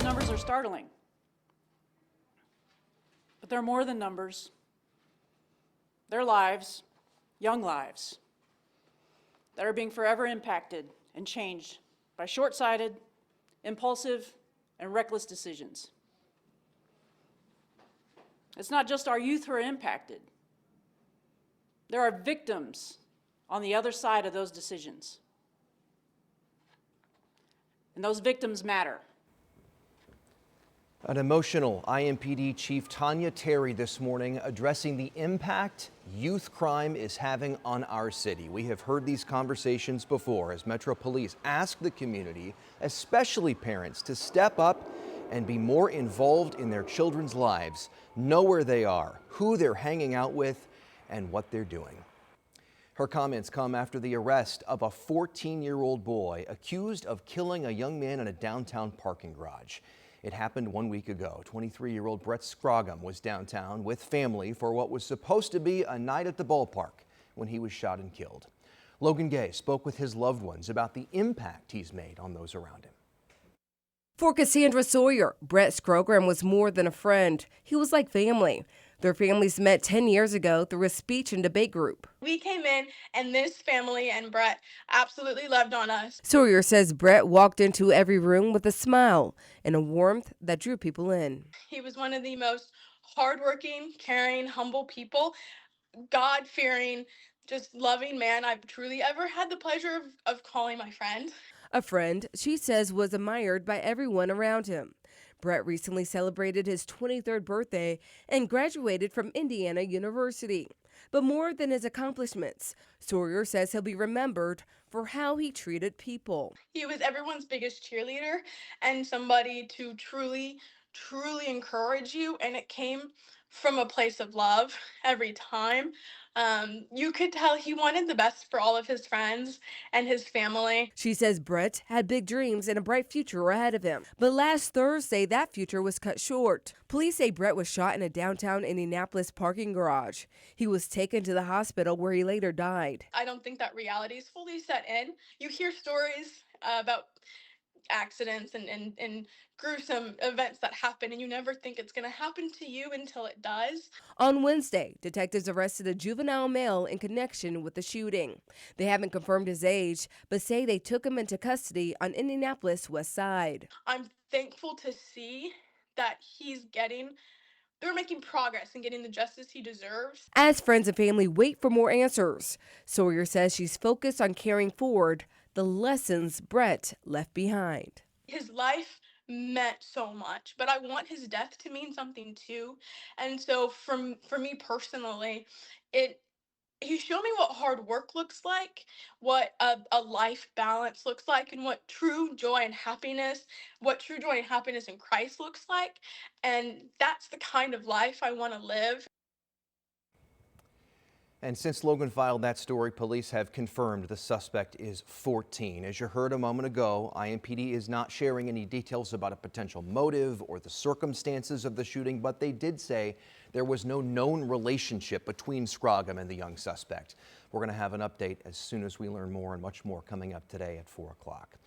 numbers are startling, but they're more than numbers. They're lives, young lives, that are being forever impacted and changed by short-sighted, impulsive, and reckless decisions. It's not just our youth who are impacted. There are victims on the other side of those decisions. And those victims matter. An emotional IMPD Chief Tanya Terry this morning addressing the impact youth crime is having on our city. We have heard these conversations before as Metro Police ask the community, especially parents, to step up and be more involved in their children's lives, know where they are, who they're hanging out with, and what they're doing. Her comments come after the arrest of a 14-year-old boy accused of killing a young man in a downtown parking garage. It happened 1 week ago. 23-year-old Brett Scroggum was downtown with family for what was supposed to be a night at the ballpark when he was shot and killed. Logan Gay spoke with his loved ones about the impact he's made on those around him. For Cassandra Sawyer, Brett Scroggum was more than a friend. He was like family. Their families met 10 years ago through a speech and debate group. We came in and this family and Brett absolutely loved on us. Sawyer says Brett walked into every room with a smile and a warmth that drew people in. He was one of the most hardworking, caring, humble people, God-fearing, just loving man I've truly ever had the pleasure of calling my friend. A friend she says was admired by everyone around him. Brett recently celebrated his 23rd birthday and graduated from Indiana University. But more than his accomplishments, Sawyer says he'll be remembered for how he treated people. He was everyone's biggest cheerleader and somebody to truly encourage you, and it came from a place of love every time. You could tell he wanted the best for all of his friends and his family. She says Brett had big dreams and a bright future ahead of him. But last Thursday, that future was cut short. Police say Brett was shot in a downtown Indianapolis parking garage. He was taken to the hospital where he later died. I don't think that reality is fully set in. You hear stories about accidents and gruesome events that happen, and you never think it's going to happen to you until it does. On Wednesday, detectives arrested a juvenile male in connection with the shooting. They haven't confirmed his age, but say they took him into custody on Indianapolis West Side. I'm thankful to see that they're making progress and getting the justice he deserves. As friends and family wait for more answers, Sawyer says she's focused on carrying forward the lessons Brett left behind. His life meant so much, but I want his death to mean something too. And so for me personally, he showed me what hard work looks like, what a life balance looks like, and what true joy and happiness in Christ looks like. And that's the kind of life I want to live. And since Logan filed that story, police have confirmed the suspect is 14. As you heard a moment ago, IMPD is not sharing any details about a potential motive or the circumstances of the shooting, but they did say there was no known relationship between Scroggum and the young suspect. We're going to have an update as soon as we learn more, and much more coming up today at 4 o'clock.